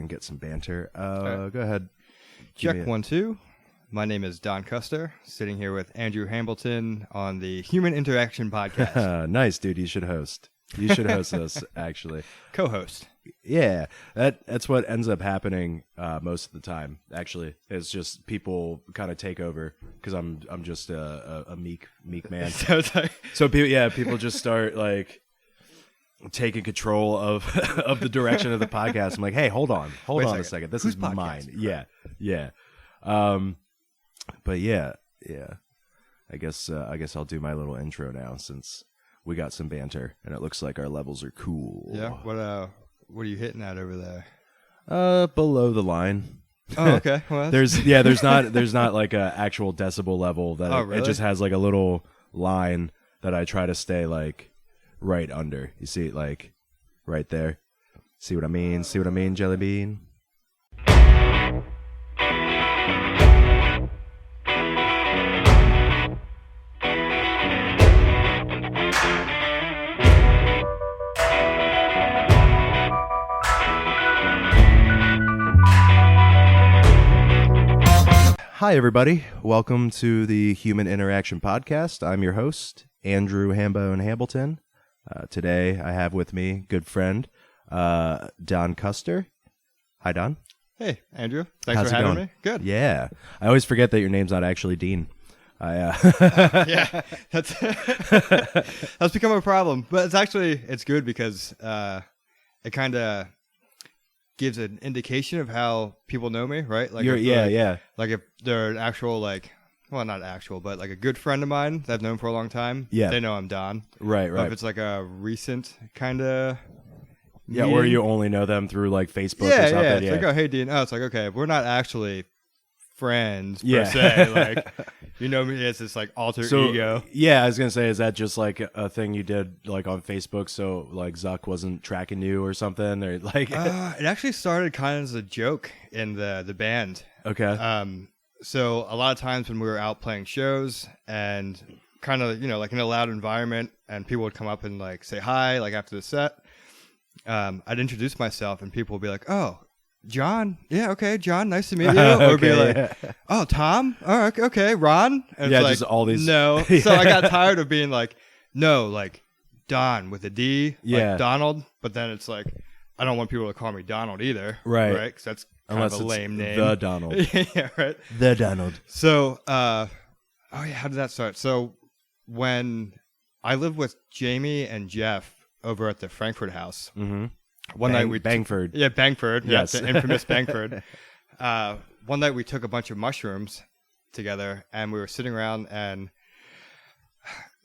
and get some banter. Right. Go ahead. Check 1, 2. My name is Don Custer, sitting here with Andrew Hambleton on the Human Interaction Podcast. Nice, dude. You should host. You should host this, actually. Co-host. Yeah, that's what ends up happening most of the time. Actually, it's just people kind of take over because I'm just a meek man. So people just start like taking control of the direction of the podcast. I'm like, hey, hold on a second. This is mine. Right. Yeah. But yeah. I guess I'll do my little intro now since we got some banter and it looks like our levels are cool. Yeah. What are you hitting at over there? Below the line. Oh, okay. Well, there's not like a actual decibel level that really? It just has like a little line that I try to stay like right under. You see it like right there. See what I mean, Jelly Bean? Hi, everybody. Welcome to the Human Interaction Podcast. I'm your host, Andrew Hambone Hambleton. Today, I have with me good friend, Don Custer. Hi, Don. Hey, Andrew. Thanks How's for it having going? me. Good. Yeah. I always forget that your name's not actually Dean. Yeah, that's become a problem. But it's good because it kind of gives an indication of how people know me, right? Like, like if they're an actual, not actual, but like a good friend of mine that I've known for a long time, they know I'm Don. Right. But if it's like a recent kind of or you only know them through like Facebook or something. Yeah, it's like, oh, hey, Dean. Oh, it's like, okay, we're not actually friends per se. Like, you know me as this like alter ego. Yeah, I was gonna say, is that just like a thing you did like on Facebook so like Zuck wasn't tracking you or something, or like? It actually started kind of as a joke in the band. Okay. So a lot of times when we were out playing shows and kind of, like in a loud environment and people would come up and like say hi, like after the set, I'd introduce myself and people would be like, oh, John. Yeah. Okay. John. Nice to meet you. Or be like, oh, Tom. Oh, okay. Ron. And it's like, just all these. No. So I got tired of being like, no, like Don with a D. Like Donald. But then it's like, I don't want people to call me Donald either. Right. Because that's kind of a lame name. The Donald. Yeah. Right. The Donald. So, how did that start? So when I lived with Jamie and Jeff over at the Frankfurt house. Mm-hmm. One night we Bangford. Bangford. Yes. Yeah, the infamous Bangford. One night we took a bunch of mushrooms together and we were sitting around and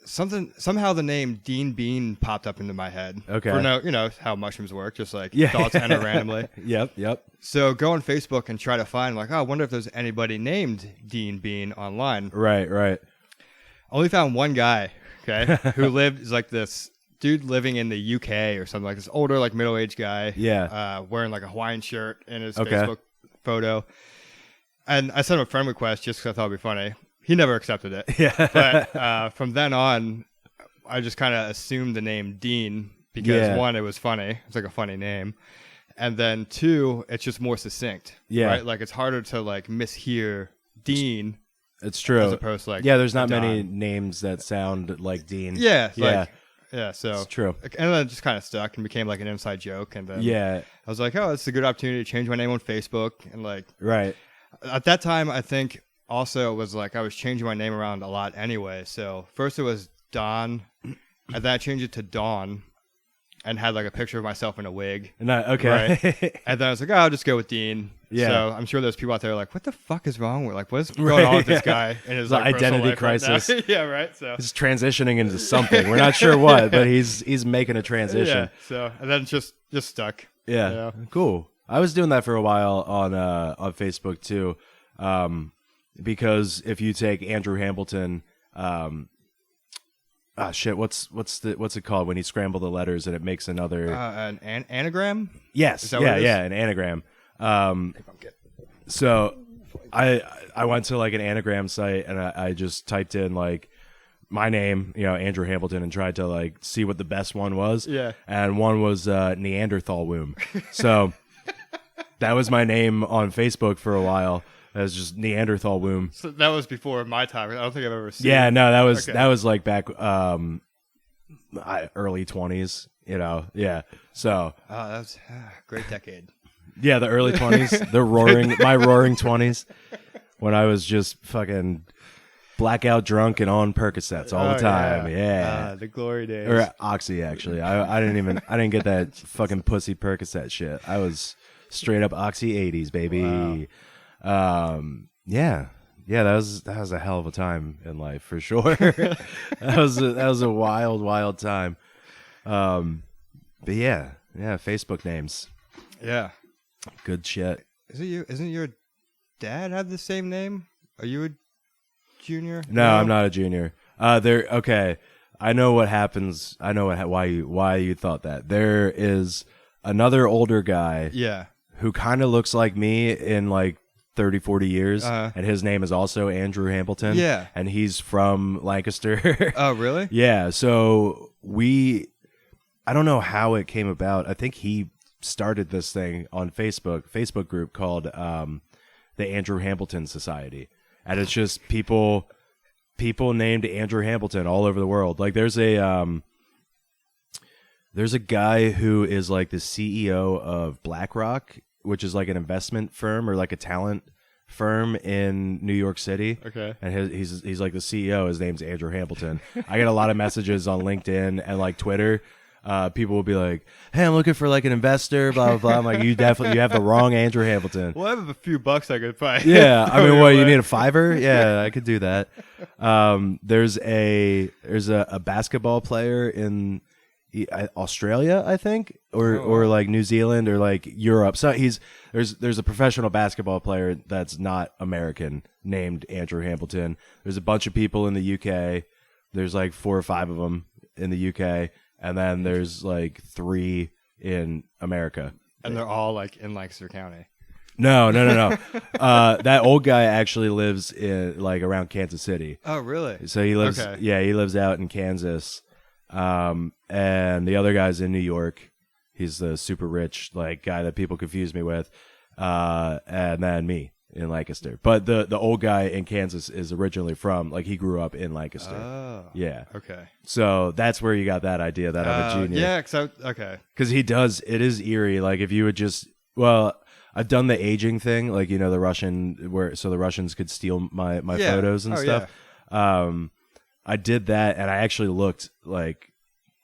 somehow the name Dean Bean popped up into my head. Okay. For how mushrooms work, just like thoughts enter randomly. Yep. So go on Facebook and try to find like, I wonder if there's anybody named Dean Bean online. Right. Only found one guy, who lived like this dude living in the UK or something, like this older, like middle-aged guy. Yeah. Wearing like a Hawaiian shirt in his Facebook photo. And I sent him a friend request just because I thought it'd be funny. He never accepted it. Yeah. But from then on, I just kind of assumed the name Dean because one, it was funny. It's like a funny name. And then two, it's just more succinct. Yeah. Right? Like it's harder to like mishear Dean. It's true. As opposed to like there's not many names that sound like Dean. Yeah. So it's true. And then it just kind of stuck and became like an inside joke. And then I was like, oh, it's a good opportunity to change my name on Facebook. And like, right. At that time, I think also it was like I was changing my name around a lot anyway. So first it was Don, and then I changed it to Dawn and had like a picture of myself in a wig. Okay. Right? And then I was like, oh, I'll just go with Dean. Yeah. So I'm sure there's people out there like, what the fuck is wrong with like, what's going on with this guy and his like, identity crisis? Right yeah, right. So he's transitioning into something. We're not sure what, but he's making a transition. Yeah. So and then just stuck. Yeah. Cool. I was doing that for a while on Facebook too, because if you take Andrew Hambleton, what's it called when you scramble the letters and it makes another an anagram? Yes. Is that what it is? Yeah, an anagram. So I went to like an anagram site and I just typed in like my name, Andrew Hambleton, and tried to like see what the best one was. Yeah. And one was Neanderthal womb. So That was my name on Facebook for a while. It was just Neanderthal womb. So that was before my time. I don't think I've ever seen. Yeah, no, that Okay. was like back early 20s. You know, yeah. So Oh, that was a great decade. yeah, the early 20s, my roaring 20s, when I was just fucking blackout drunk and on Percocets all the time. Yeah. The glory days. Or Oxy, actually. I didn't get that fucking pussy Percocet shit. I was straight up Oxy 80s, baby. Wow. Yeah, that was a hell of a time in life for sure. that was a wild time. But yeah, Facebook names, Yeah. good shit. Isn't your dad have the same name? Are you a junior? No, I'm not a junior. Okay. I know what happens. I know why you thought that. There is another older guy Yeah. who kind of looks like me in like 30, 40 years, Uh-huh. and his name is also Andrew Hamilton. Yeah. And he's from Lancaster. Oh, really? Yeah, so I don't know how it came about. I think he started this thing on Facebook group called the Andrew Hamilton Society. And it's just people named Andrew Hamilton all over the world. Like there's a guy who is like the CEO of BlackRock, which is like an investment firm or like a talent firm in New York City. Okay. And he's like the CEO. His name's Andrew Hamilton. I get a lot of messages on LinkedIn and like Twitter. People will be like, "Hey, I'm looking for like an investor." Blah blah blah. I'm like, you have the wrong Andrew Hamilton. Well, I have a few bucks I could buy. Yeah, I mean, what, you away. need a $5? Yeah, I could do that. There's a basketball player in Australia, I think, or like New Zealand or like Europe. So there's a professional basketball player that's not American named Andrew Hamilton. There's a bunch of people in the UK. There's like 4 or 5 of them in the UK, and then there's like 3 in America. And they're all like in Lancaster County. No. That old guy actually lives in like around Kansas City. Oh, really? So he lives, Okay. yeah, he lives out in Kansas. And the other guy's in New York. He's the super rich like guy that people confuse me with. And then me in Lancaster. But the old guy in Kansas is originally from, like, he grew up in Lancaster. Oh. Yeah. Okay. So that's where you got that idea that I'm a junior. Yeah, okay. Because it is eerie. Like, if you would just, I've done the aging thing, like, you know, the Russians could steal my Yeah. photos and Oh, stuff. I did that, and I actually looked like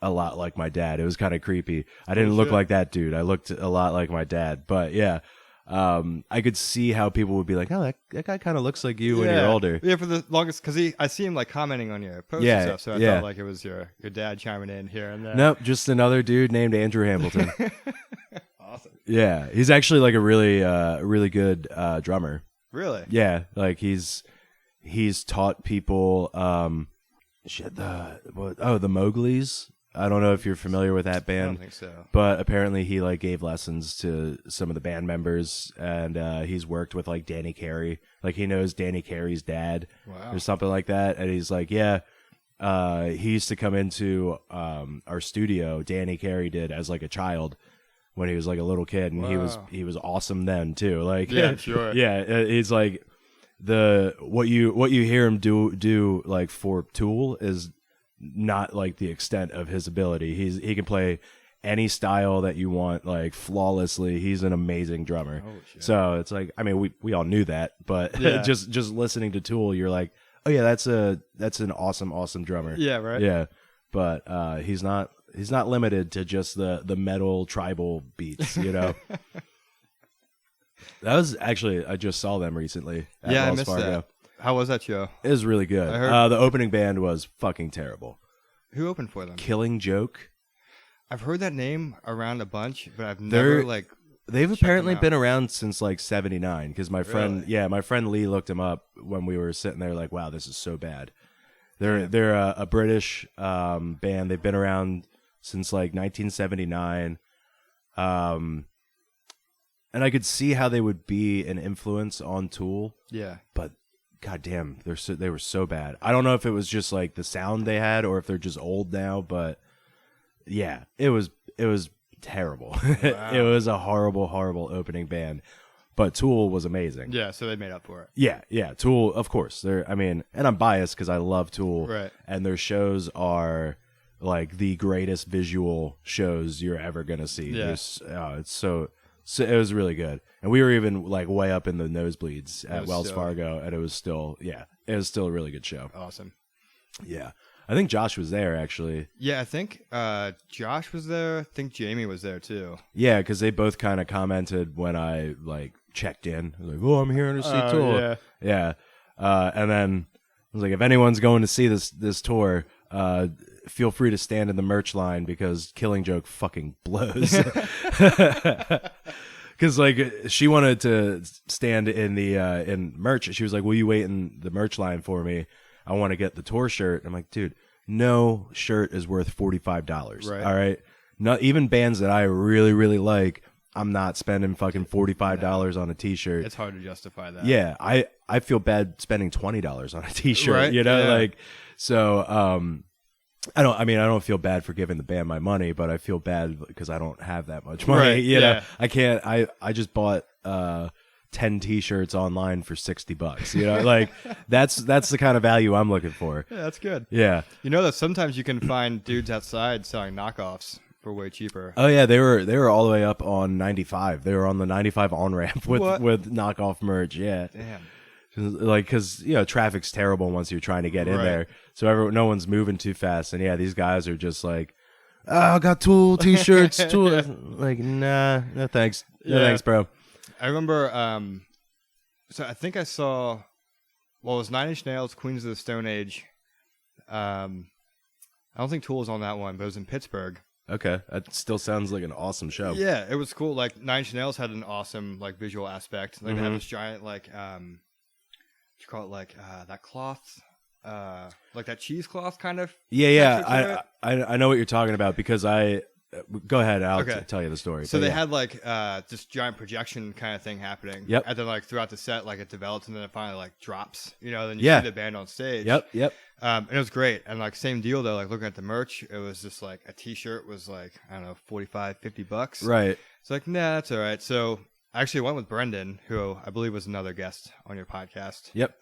a lot like my dad. It was kind of creepy. I didn't look shit. like that dude. I looked a lot like my dad. But yeah, I could see how people would be like, "Oh, that guy kind of looks like you when you're older." Yeah, for the longest, because I see him like commenting on your posts Yeah, and stuff, so I yeah. thought like it was your dad chiming in here and there. Nope, just another dude named Andrew Hamilton. Awesome. Yeah, he's actually like a really good drummer. Really? Yeah, like he's taught people the Mowgli's. I don't know if you're familiar with that I band. don't think so. But apparently he like gave lessons to some of the band members, and he's worked with like Danny Carey. Like he knows Danny Carey's dad Wow. or something like that. And he's like, yeah, he used to come into our studio. Danny Carey did as like a child when he was like a little kid, and Wow. he was awesome then too. Like Yeah, I'm sure. yeah, he's like what you hear him do like for Tool is not like the extent of his ability. He can play any style that you want like flawlessly. He's an amazing drummer. Oh, shit. So it's like, I mean, we all knew that, but Yeah. just listening to Tool, you're like, oh yeah, that's an awesome drummer. Yeah, right? Yeah, but he's not limited to just the metal tribal beats, you know. That was actually, I just saw them recently at Yeah, I Wells missed Fargo. that. How was that show? It was really good. I heard- The opening band was fucking terrible. Who opened for them? Killing Joke. I've heard that name around a bunch, but I've They're- never like. They've Check apparently them out. been around since like '79. Because my friend, Really? my friend Lee looked them up when we were sitting there. Like, wow, this is so bad. They're a British band. They've been around since like 1979. And I could see how they would be an influence on Tool, Yeah. but goddamn, they were so bad. I don't know if it was just like the sound they had, or if they're just old now. But yeah, it was terrible. Wow. It was a horrible opening band. But Tool was amazing. Yeah, so they made up for it. Yeah. Tool, of course. And I'm biased because I love Tool. Right. And their shows are like the greatest visual shows you're ever gonna see. Yeah. It's so it was really good. And we were even like way up in the nosebleeds at Wells Fargo, and it was still a really good show. Awesome. Yeah. I think Josh was there actually. Yeah, I think Josh was there. I think Jamie was there too. Yeah, because they both kind of commented when I like checked in. I was like, "Oh, I'm here to see Tour." Yeah. And then I was like, "If anyone's going to see this tour, feel free to stand in the merch line because Killing Joke fucking blows." Because like she wanted to stand in the in merch. She was like, "Will you wait in the merch line for me? I want to get the tour shirt." I'm like, "Dude, no shirt is worth $45. Right. All right, not even bands that I really like. I'm not spending fucking $45 on a t-shirt. It's hard to justify that. Yeah, I feel bad spending $20 on a t-shirt. Right? You know, Yeah. like so. I don't feel bad for giving the band my money, but I feel bad because I don't have that much money. Right, You know, yeah. I can't. I just bought 10 t-shirts online for $60. You know, like that's the kind of value I'm looking for. Yeah, that's good. Yeah. You know that sometimes you can find dudes outside selling knockoffs for way cheaper. Oh yeah, they were all the way up on 95. They were on the 95 on ramp with knockoff merch. Yeah. Damn. Like, because traffic's terrible once you're trying to get in Right. there, so no one's moving too fast. And yeah, these guys are just like, "Oh, I got Tool t-shirts, Tool." Like, nah, no thanks, no Yeah. thanks, bro. I remember, so I think I saw, well, it was Nine Inch Nails, Queens of the Stone Age. I don't think Tool was on that one, but it was in Pittsburgh. Okay, that still sounds like an awesome show. Yeah, it was cool. Like Nine Inch Nails had an awesome like visual aspect. Like they had this giant like what you call it, like that cloth, like that cheesecloth kind of. texture to Yeah. I know what you're talking about because go ahead. I'll Okay. tell you the story. So But they yeah. had like this giant projection kind of thing happening. Yep. And then like throughout the set, like it develops and then it finally like drops. You know, then you Yeah. see the band on stage. Yep. And it was great. And like same deal though, like looking at the merch, it was just like a t-shirt was like, I don't know, $45-$50. Right. It's like, nah, that's all right. So I actually went with Brendan, who I believe was another guest on your podcast. Yep.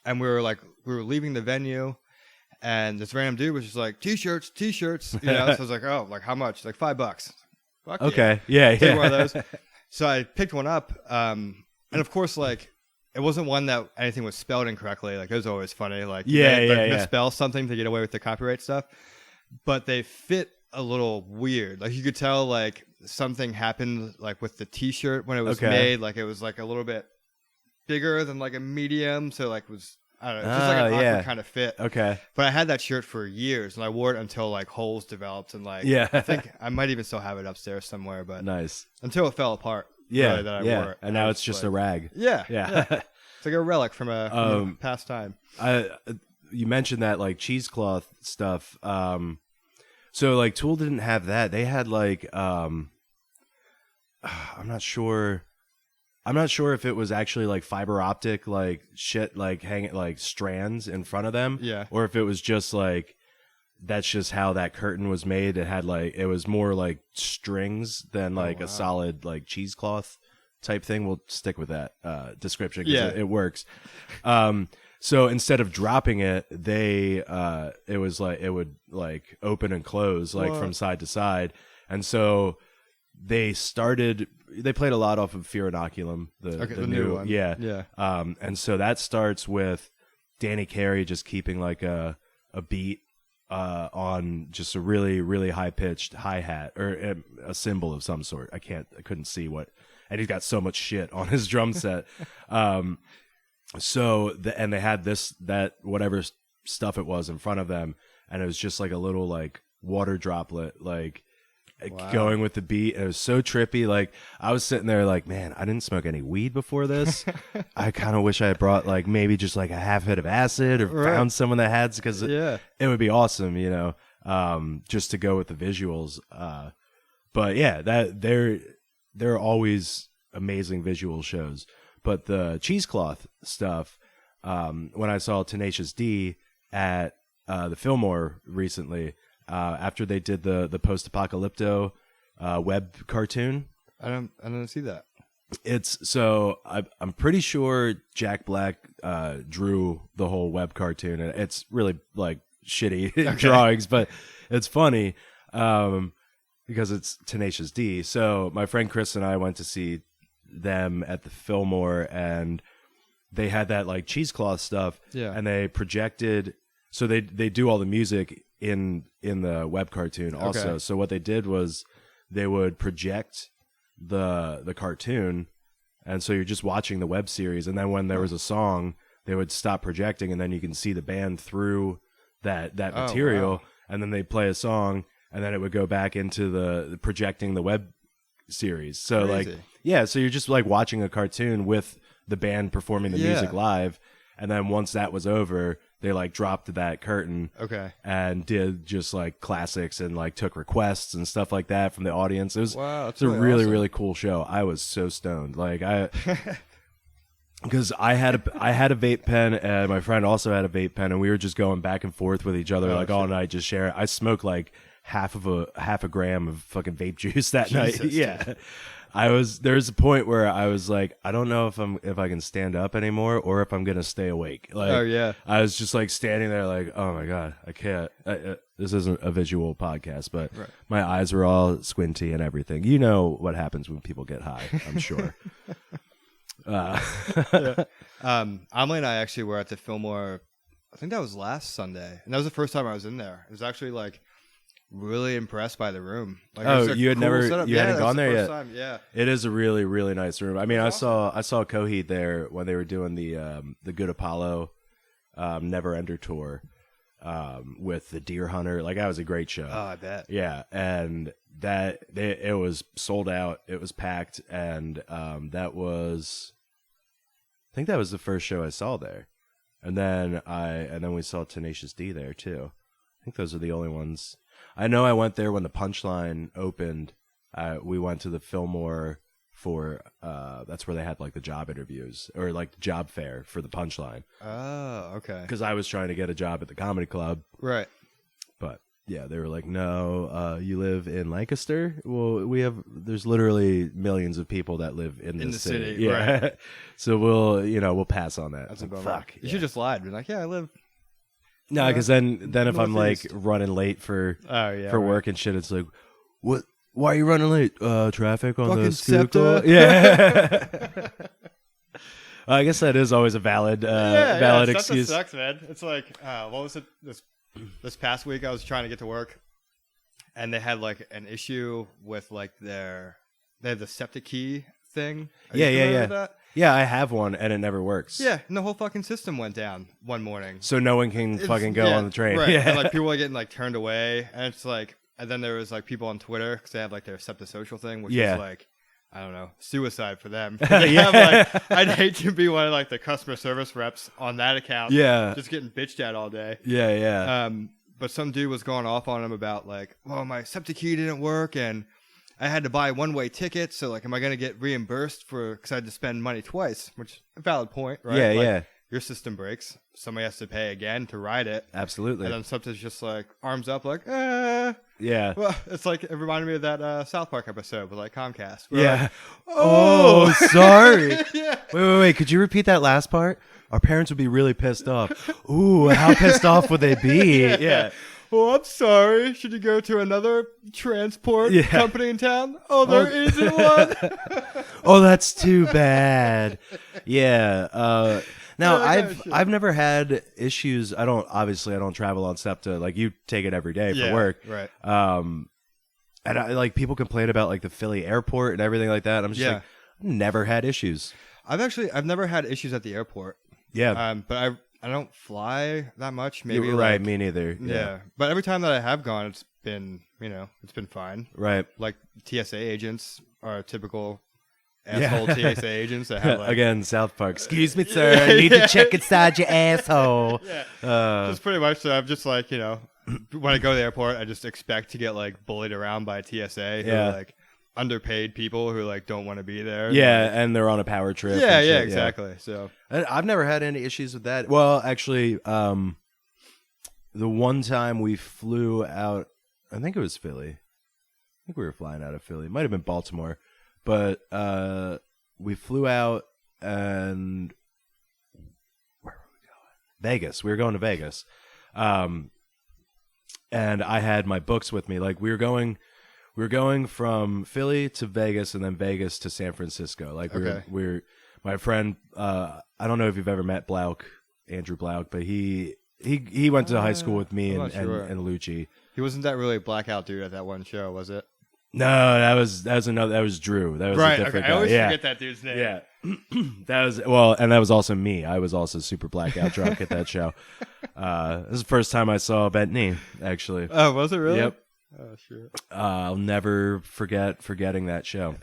And we were leaving the venue, and this random dude was just like, t-shirts, you know. So I was like, oh, like how much? Like $5. Fuck Okay. Yeah. Take one of those. So I picked one up, and of course, like it wasn't one that anything was spelled incorrectly. Like it was always funny. Like they misspell something to get away with the copyright stuff, but they fit a little weird. Like you could tell like something happened like with the t-shirt when it was made. Like it was like a little bit bigger than like a medium, so like it was, I don't know, just like an awkward kind of fit. Okay. But I had that shirt for years, and I wore it until like holes developed, and like Yeah. I think I might even still have it upstairs somewhere, but Nice. until it fell apart. Yeah. really, that I wore it. And now it's just a rag. Yeah. Yeah. It's like a relic from a past time. You mentioned that like cheesecloth stuff. So like Tool didn't have that. They had like I'm not sure if it was actually like fiber optic like shit like hanging like strands in front of them. Yeah. Or if it was just like that's just how that curtain was made. It had like it was more like strings than like a solid like cheesecloth type thing. We'll stick with that description because it works. So instead of dropping it, it was like it would like open and close like from side to side, and so they played a lot off of Fear Inoculum, the new one. Yeah. And so that starts with Danny Carey just keeping like a beat on just a really, really high pitched hi-hat or a cymbal of some sort. I couldn't see what, and he's got so much shit on his drum set. So and they had that whatever stuff it was in front of them, and it was just like a little like water droplet like going with the beat. It was so trippy. Like I was sitting there like, man, I didn't smoke any weed before this. I kind of wish I had brought like maybe just like a half hit of acid or found someone that had, because it would be awesome, you know, just to go with the visuals. But yeah, that they're always amazing visual shows. But the cheesecloth stuff, when I saw Tenacious D at the Fillmore recently, after they did the post-apocalypto web cartoon. I don't see that. I'm pretty sure Jack Black drew the whole web cartoon, and it's really like shitty drawings, but it's funny because it's Tenacious D. So my friend Chris and I went to see them at the Fillmore, and they had that like cheesecloth stuff, and they projected. So they do all the music in the web cartoon also. So what they did was they would project the cartoon, and so you're just watching the web series, and then when there was a song, they would stop projecting, and then you can see the band through that material, and then they play a song, and then it would go back into the projecting the web series. So Crazy. so you're just like watching a cartoon with the band performing the music live, and then once that was over, they like dropped that curtain and did just like classics and like took requests and stuff like that from the audience. It was it's a really awesome. Really cool show. I was so stoned, like because I had a vape pen, and my friend also had a vape pen, and we were just going back and forth with each other all night, just sharing. I smoked like half a gram of fucking vape juice that night. Yeah. There's a point where I was like, I don't know if I can stand up anymore or if I'm gonna stay awake. Like, I was just like standing there, like, oh my god, I can't. This isn't a visual podcast, but my eyes were all squinty and everything. You know what happens when people get high, I'm sure. Amelie and I actually were at the Fillmore. I think that was last Sunday, and that was the first time I was in there. It was actually like. Really impressed by the room. Like, you had cool you hadn't gone there yet? Time. Yeah, it is a really, really nice room. I mean, I saw Coheed there when they were doing the Good Apollo Never Ender tour with the Deer Hunter. Like, that was a great show. Oh, I bet. Yeah, and it was sold out. It was packed, and I think that was the first show I saw there, and then we saw Tenacious D there too. I think those are the only ones. I know I went there when the Punchline opened. We went to the Fillmore for that's where they had like the job interviews or like the job fair for the Punchline. Oh, okay. Because I was trying to get a job at the comedy club. Right. But yeah, they were like, no, you live in Lancaster? Well, there's literally millions of people that live in the city. Yeah. Right. So we'll pass on that. That's a bummer. Fuck. You should just lied. Be like, yeah, I live. No, because then if I'm like running late for work and shit, it's like, what? Why are you running late? Traffic on fucking the Schuylkill? SEPTA? Yeah. I guess that is always a valid excuse. Sucks, man. It's like, what was it? This past week, I was trying to get to work, and they had like an issue with like they had the SEPTA key thing. Yeah. That? Yeah, I have one, and it never works. Yeah, and the whole fucking system went down one morning. So no one can fucking go on the train. Right. Yeah. And like people are getting like turned away, and it's like, and then there was like people on Twitter because they have like their SEPTA social thing, which is like, I don't know, suicide for them. I'd hate to be one of like the customer service reps on that account. Yeah, just getting bitched at all day. Yeah. But some dude was going off on him about like, well, my SEPTA key didn't work, and I had to buy one-way tickets, so like, am I going to get reimbursed because I had to spend money twice? Which a valid point, right? Yeah, like, your system breaks, somebody has to pay again to ride it. Absolutely. And then something's just like arms up, like, Yeah. Well, it's like it reminded me of that South Park episode with like Comcast. Like, oh, sorry. Yeah. Wait. Could you repeat that last part? Our parents would be really pissed off. Ooh, how pissed off would they be? Yeah. Oh, I'm sorry. Should you go to another transport company in town? Oh, there isn't one. Oh, that's too bad. Yeah. Now I've never had issues. I don't travel on SEPTA. Like, you take it every day for work. Right. And like people complain about like the Philly airport and everything like that. I'm just like, I've never had issues. I've never had issues at the airport. Yeah. But I don't fly that much. Maybe you're right. Me neither. Yeah. But every time that I have gone, it's been fine. Right. Like TSA agents are typical asshole TSA agents that have like, again, South Park. Excuse me, sir. I need to check inside your asshole. Yeah. Just pretty much. So I'm just like, when I go to the airport, I just expect to get like bullied around by TSA. Who are, like, underpaid people who like don't want to be there. Yeah, and they're on a power trip. Yeah, exactly. So I've never had any issues with that. Well, actually, the one time we flew out I think it was Philly. I think we were flying out of Philly. It might have been Baltimore, but we flew out and where were we going? Vegas. We were going to Vegas, and I had my books with me. Like we were going from Philly to Vegas and then Vegas to San Francisco. Like we're my friend. I don't know if you've ever met Andrew Blauk, but he went to high school with me and Lucci. He wasn't that really blackout dude at that one show, was it? No, that was Drew. That was right. a different I guy. always forget that dude's name. Yeah, and that was also me. I was also super blackout drunk at that show. This is the first time I saw Bentley, actually. Oh, was it really? Yep. Oh, sure. I'll never forgetting that show.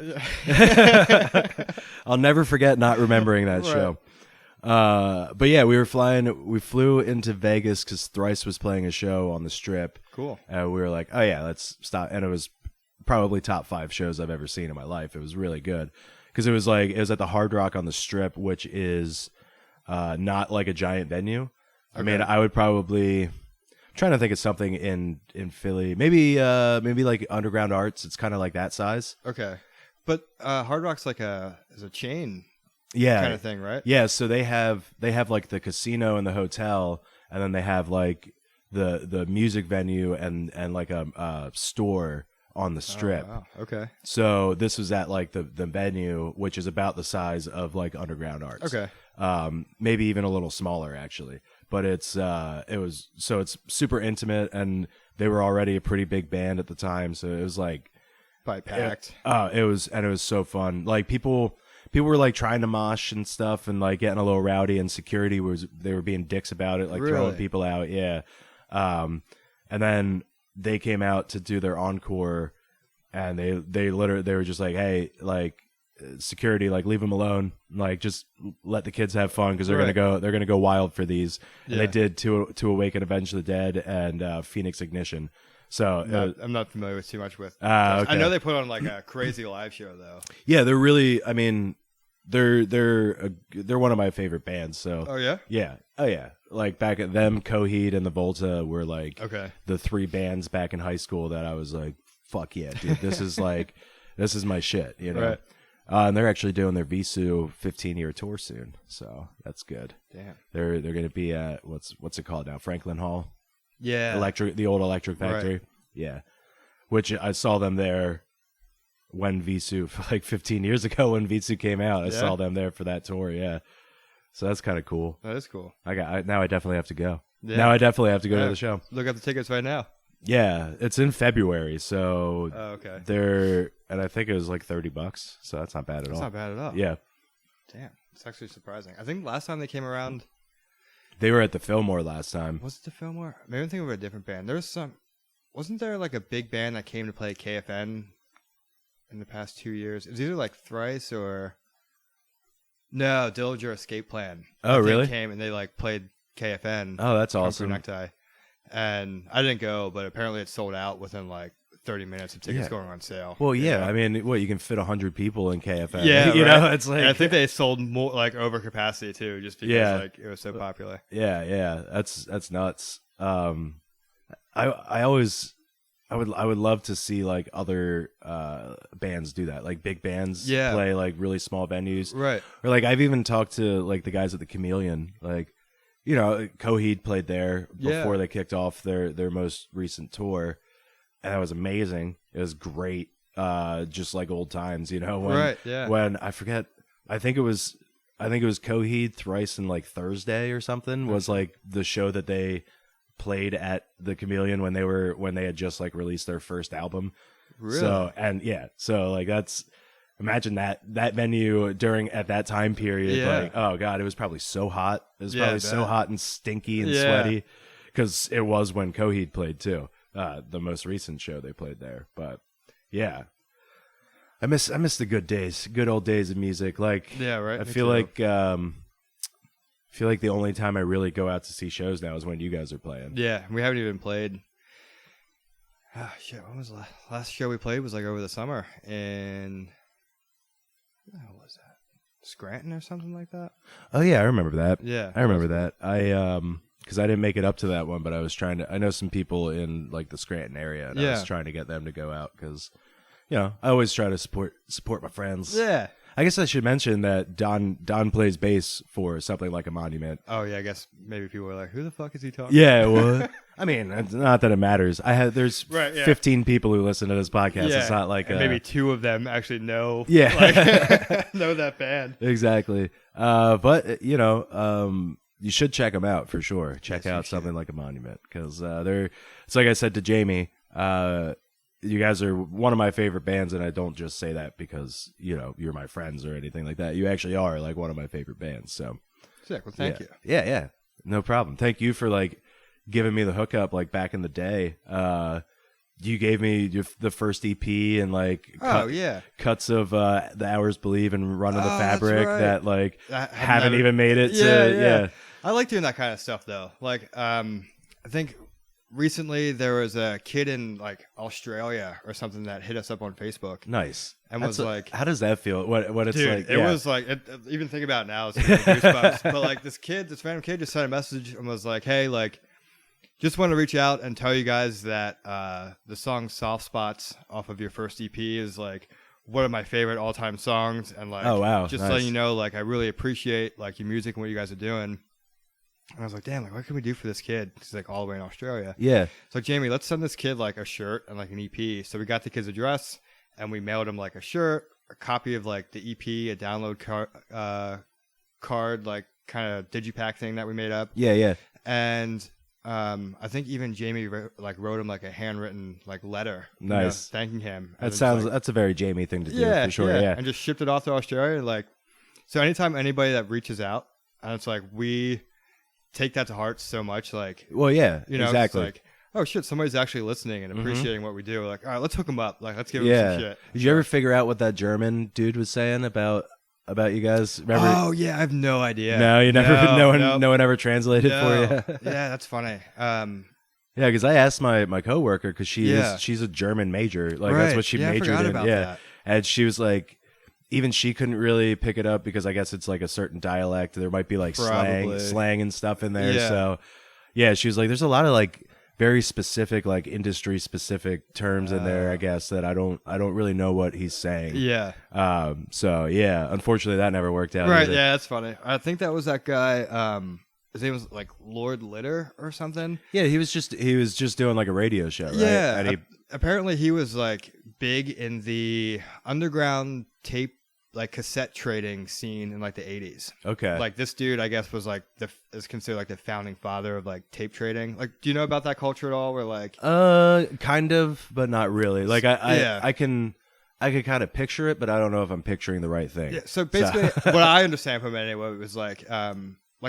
I'll never forget not remembering that show. But yeah, we flew into Vegas because Thrice was playing a show on the Strip. Cool. And we were like, oh yeah, let's stop. And it was probably top 5 shows I've ever seen in my life. It was really good because it was at the Hard Rock on the Strip, which is not like a giant venue. Okay. I mean, I would probably trying to think of something in Philly, maybe like Underground Arts. It's kind of like that size. Okay, but Hard Rock's like is a chain. Yeah, kind of thing, right? Yeah, so they have like the casino and the hotel, and then they have like the music venue and like a store on the Strip. Oh, wow. Okay. So this was at like the venue, which is about the size of like Underground Arts. Okay. Maybe even a little smaller actually, but it's super intimate, and they were already a pretty big band at the time, so it was like probably packed. It was so fun. Like people were like trying to mosh and stuff and like getting a little rowdy, and security they were being dicks about it, like throwing people out. Yeah. And then they came out to do their encore, and they were just like, hey, like security, like leave them alone, like just let the kids have fun because they're gonna go wild for these. Yeah. And they did to Awaken, Avenge the Dead, and Phoenix Ignition. So I'm not familiar with too much with. Okay. I know they put on like a crazy live show though. Yeah, they're really. I mean, they're one of my favorite bands. So. Oh yeah. Yeah. Oh yeah. Like back at them, Coheed and the Volta were like the 3 bands back in high school that I was like, fuck yeah, dude, this is like this is my shit, you know. Right. And they're actually doing their Visu 15-year tour soon, so that's good. Damn. They're going to be at what's it called now? Franklin Hall. Yeah. The old Electric Factory. Right. Yeah. Which I saw them there when Visu, like 15 years ago when Visu came out. I saw them there for that tour. Yeah. So that's kind of cool. That is cool. Now I definitely have to go. Yeah. Now I definitely have to go to the show. Look up the tickets right now. Yeah, it's in February, so okay. And I think it was like $30, so that's not bad at all. That's not bad at all. Yeah. Damn, it's actually surprising. I think last time they came around, they were at the Fillmore last time. Was it the Fillmore? Maybe I'm thinking of a different band. Wasn't there like a big band that came to play KFN in the past 2 years? It was either like Thrice or no, Dillinger Escape Plan. Oh, really? Came and they like played KFN. Oh, that's awesome. Necktie. And I didn't go, but apparently it sold out within like 30 minutes of tickets going on sale. Well, yeah. I mean, you can fit 100 people in KFN. Yeah, you know, it's like, and I think they sold more like over capacity too, just because like it was so popular. Yeah, that's nuts. I would love to see like other bands do that, like big bands play like really small venues, right? Or like I've even talked to like the guys at the Chameleon, like. You know, Coheed played there before they kicked off their most recent tour, and that was amazing. It was great, just like old times. You know, when I forget, I think it was Coheed, Thrice, and like Thursday or something was like the show that they played at the Chameleon when they had just like released their first album. Really? So like that's. Imagine that venue at that time period. Like, oh god, it was probably so hot. It was probably so hot and stinky and sweaty because it was when Coheed played too. The most recent show they played there. But yeah, I miss the good days, good old days of music. Like, right. I feel like the only time I really go out to see shows now is when you guys are playing. Yeah, we haven't even played. Oh shit! When was the last show we played? Was like over the summer in. What was that? Scranton or something like that? Oh yeah, I remember that. Yeah, I remember that. because I didn't make it up to that one, but I was trying to. I know some people in like the Scranton area, and I was trying to get them to go out because, I always try to support my friends. Yeah. I guess I should mention that Don plays bass for Something Like a Monument. Oh yeah, I guess maybe people were like, "Who the fuck is he talking?" Yeah, well, I mean, it's not that it matters. There's 15 people who listen to this podcast. Yeah. It's not like and maybe 2 of them actually know. Yeah, know that band exactly. But you should check them out for sure. Check out Something Like a Monument because it's like I said to Jamie. You guys are one of my favorite bands, and I don't just say that because you're my friends or anything like that. You actually are like one of my favorite bands. So sick. Well, thank you. Yeah, no problem. Thank you for like giving me the hookup like back in the day. You gave me the first EP and like cuts of The Hours Believe and Run of the Fabric that like haven't even made it. Yeah. I like doing that kind of stuff though. Like I think. Recently, there was a kid in like Australia or something that hit us up on Facebook. Nice, and was like, "How does that feel? What it's dude, like?" It was like, even think about it now, it's goosebumps. But like this random kid, just sent a message and was like, "Hey, like, just want to reach out and tell you guys that the song Soft Spots off of your first EP is like one of my favorite all-time songs, and like, oh wow, just nice. letting you know, like, I really appreciate like your music and what you guys are doing." And I was like, damn, like, what can we do for this kid? He's like all the way in Australia. Yeah. So, Jamie, let's send this kid like a shirt and like an EP. So we got the kid's address and we mailed him like a shirt, a copy of like the EP, a download card, like kind of digipack thing that we made up. Yeah. And I think even Jamie wrote him like a handwritten like letter. Nice. Thanking him. That's a very Jamie thing to do for sure. Yeah. And just shipped it off to Australia. Like, so anytime anybody that reaches out, and it's like we take that to heart so much, like, well, yeah, exactly. It's like, oh shit, somebody's actually listening and appreciating what we do. We're like, all right, let's hook them up. Like, let's give them some shit. Did you ever figure out what that German dude was saying about you guys? Remember? Oh yeah, I have no idea. No, you never. No one ever translated for you. Yeah, that's funny. Yeah, because I asked my coworker because she's a German major, like that's what she majored in. That. And she was like. Even she couldn't really pick it up because I guess it's like a certain dialect. There might be like slang and stuff in there. Yeah. So, yeah, she was like, there's a lot of like very specific, like industry specific terms in there. I guess that I don't really know what he's saying. Yeah. So yeah, unfortunately that never worked out. Right. Either. Yeah, that's funny. I think that was that guy. His name was like Lord Litter or something. Yeah, he was just doing like a radio show. Right? Yeah. And apparently he was like big in the underground tape, like cassette trading scene in like the 80s. Okay. Like this dude, I guess, was like is considered like the founding father of like tape trading. Like, do you know about that culture at all? Where like, kind of, but not really. Like I can kind of picture it, but I don't know if I'm picturing the right thing. Yeah. So basically, what I understand from it anyway was like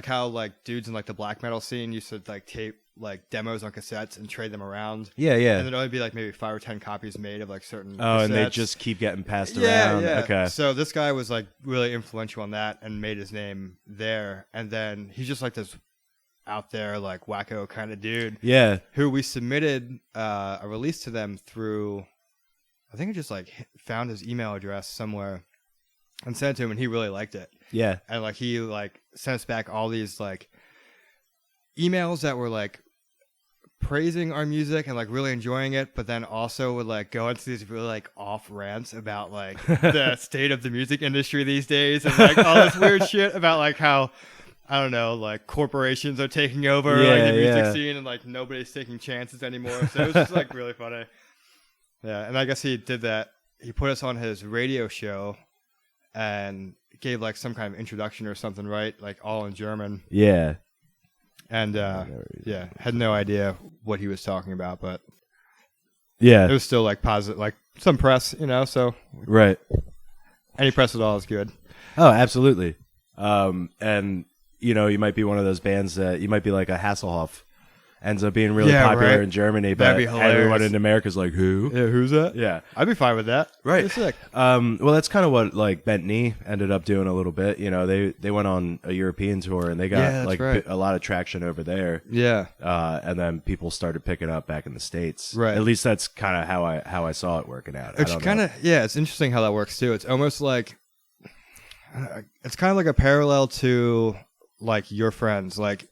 how like dudes in like the black metal scene used to like tape like demos on cassettes and trade them around. Yeah. And there'd only be like maybe 5 or 10 copies made of like certain cassettes. And they just keep getting passed around. Yeah. Okay. So this guy was like really influential on that and made his name there. And then he's just like this out there like wacko kind of dude. Yeah. Who we submitted a release to them through, I think I just like found his email address somewhere and sent it to him, and he really liked it. Yeah. And like he like sent us back all these like emails that were like praising our music and like really enjoying it, but then also would like go into these really like off rants about like the state of the music industry these days and like all this weird shit about like how, I don't know, like corporations are taking over like the music scene and like nobody's taking chances anymore. So it was just like really funny. Yeah. And I guess he did that. He put us on his radio show and gave like some kind of introduction or something, right? Like all in German. Yeah. And had no idea what he was talking about, but yeah, it was still like positive, like some press, so right. Any press at all is good. Oh, absolutely. And you might be one of those bands that you might be like a Hasselhoff. Ends up being really popular in Germany, but everyone in America is like, who? Yeah, who's that? Yeah. I'd be fine with that. Right. That's sick. Well, that's kind of what like Bent Knee ended up doing a little bit. They went on a European tour and they got a lot of traction over there. Yeah. And then people started picking up back in the States. Right. At least that's kind of how I saw it working out. It's kind of it's interesting how that works too. It's almost like it's kind of like a parallel to like your friends, like.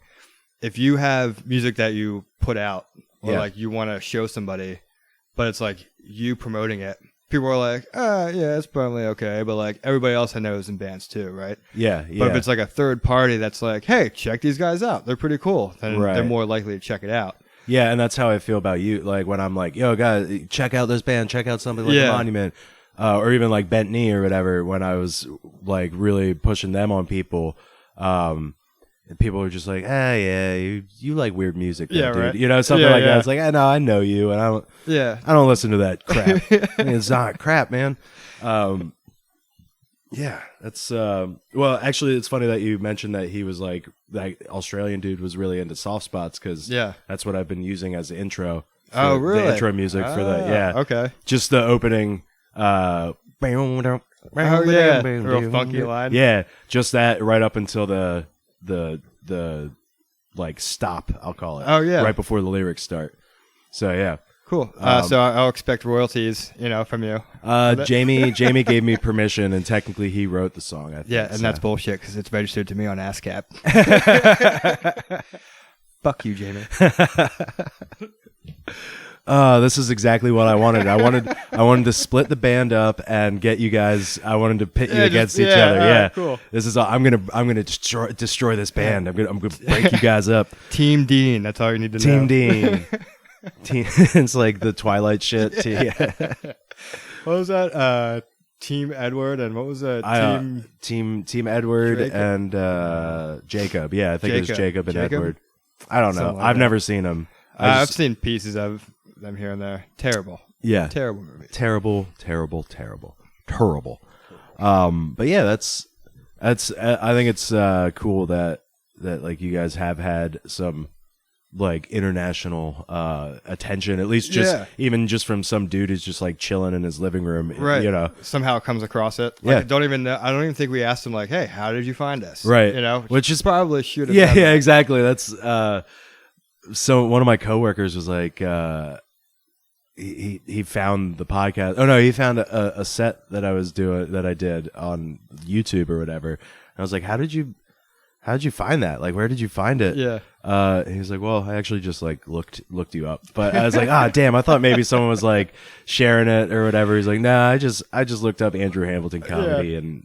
if you have music that you put out or Yeah. like you want to show somebody, but it's like you promoting it, people are like, yeah, it's probably okay, but like everybody else I know is in bands too, right? Yeah. But if it's like a third party that's like, hey, check these guys out, they're pretty cool, then Right. they're more likely to check it out. Yeah, and that's how I feel about you. Like when I'm like, yo, guys, check out this band, check out something like Yeah. The Monument, or even like Bent Knee or whatever. When I was like really pushing them on people, and people were just like, yeah, you like weird music, though, Yeah, dude. right. You know, something Yeah, like that. yeah. It's like, I know you, and I don't listen to that crap. I mean, it's not crap, man. Yeah, that's well, actually, it's funny that you mentioned that he was like that Australian dude was really into soft spots because that's what I've been using as the intro. Oh, really? The intro music for the okay. just the opening. Oh yeah, real funky line. Yeah, just that right up until the like stop. I'll call it. Oh yeah, right before the lyrics start. So yeah. Cool. So I'll expect royalties, from you. Jamie gave me permission, and technically he wrote the song. I think, yeah, and that's bullshit because it's registered to me on ASCAP. Fuck you, Jamie. This is exactly what I wanted. I wanted to split the band up and get you guys. I wanted to pit you against each other. Yeah, right, cool. This is. I'm gonna destroy this band. I'm gonna break you guys up. Team Dean. That's all you need to know. Team Dean. It's like the Twilight shit. Yeah. What was that? Team Edward and what was that? Team Edward Jacob? and Jacob. Yeah, I think it was Jacob and Edward. I don't know. Something like I've that. never seen them. I've seen pieces of them here and there. Terrible. Yeah. Terrible movie. Terrible. But yeah, that's. I think it's cool that like you guys have had some like international attention, at least even just from some dude who's just like chilling in his living room, right? Somehow comes across it. Like, I don't even think we asked him like, hey, how did you find us? Right. Which is probably should have. Yeah, exactly. That's so one of my coworkers was like he found the podcast. Oh no, he found a set that I did on YouTube or whatever. And I was like, how did you find that? Like, where did you find it? Yeah. He was like, well, I actually just like looked you up, but I was like, damn, I thought maybe someone was like sharing it or whatever. He's like, nah, I just looked up Andrew Hamilton comedy and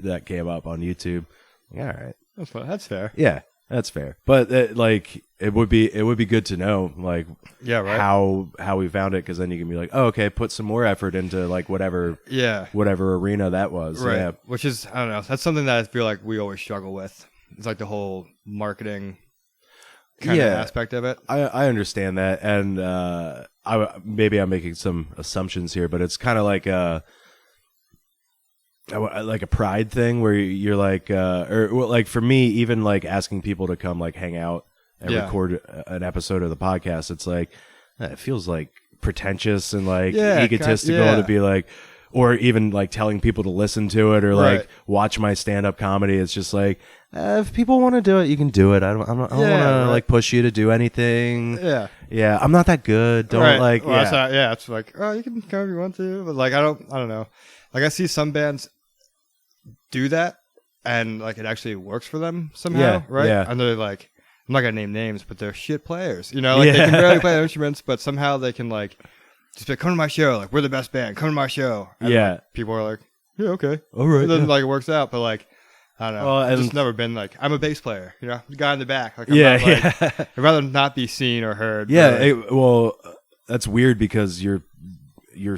that came up on YouTube. Like, all right. That's fine. That's fair. Yeah, that's fair. But it would be good to know like how we found it, because then you can be like, oh, okay, put some more effort into like whatever arena that was. Right. Yeah. Which is, I don't know, that's something that I feel like we always struggle with. It's like the whole marketing kind of aspect of it. I understand that, and maybe I'm making some assumptions here, but it's kind of like a pride thing where you're like, like for me, even like asking people to come like hang out and record an episode of the podcast, it's like it feels like pretentious and like egotistical to be like, or even like telling people to listen to it or like watch my stand-up comedy. It's just like, if people want to do it, you can do it. I don't want to like push you to do anything. Yeah. I'm not that good. Don't like. Well, it's like, oh, you can come if you want to, but like I don't know. Like I see some bands do that, and like it actually works for them somehow, right? Yeah. And they're like, I'm not gonna name names, but they're shit players. Like they can barely play their instruments, but somehow they can like just be like, come to my show. Like we're the best band. Come to my show. And like, people are like, yeah, okay, all right. And then like it works out, but like. I don't know. Well, I've just never been like, I'm a bass player, the guy in the back. Like, I'd rather not be seen or heard. Yeah, well, that's weird because your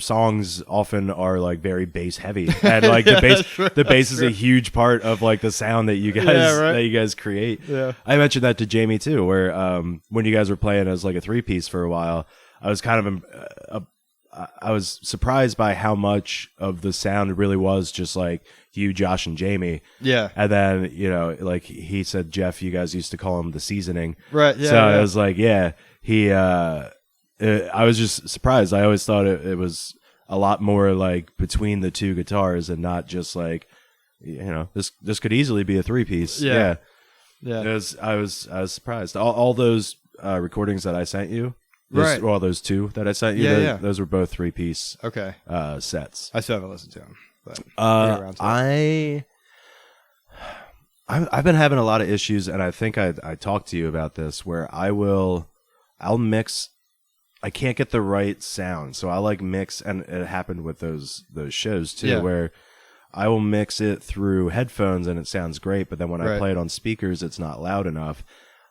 songs often are like very bass heavy, and like the bass is a huge part of like the sound that you guys create. Yeah, I mentioned that to Jamie too, where when you guys were playing as like a 3-piece for a while, I was kind of I was surprised by how much of the sound really was just like you, Josh, and Jamie. Yeah. And then, like he said, Jeff, you guys used to call him the seasoning. Right. Yeah. So I was like, I was just surprised. I always thought it was a lot more like between the two guitars and not just like, this could easily be a 3-piece. Yeah. I was surprised. All those recordings that I sent you. Well, those two that I sent you, those were both 3-piece I sets. still haven't listened to them. But I I've been having a lot of issues, and I think I talked to you about this, where I'll mix. I can't get the right sound, so I like mix, and it happened with those shows too, where I will mix it through headphones and it sounds great, but then when I play it on speakers, it's not loud enough.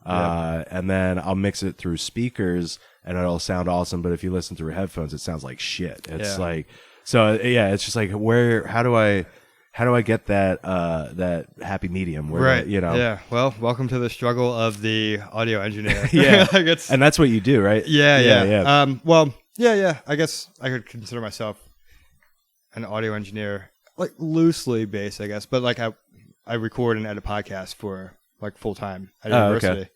And then I'll mix it through speakers and it'll sound awesome, but if you listen through headphones, it sounds like shit. It's like, so yeah, it's just like, how do I get that happy medium where, Yeah. Well, welcome to the struggle of the audio engineer. Yeah. And that's what you do, right? Yeah. Well, yeah. I guess I could consider myself an audio engineer, like loosely based, I guess, but like I record and edit podcasts for like full time at university. Okay.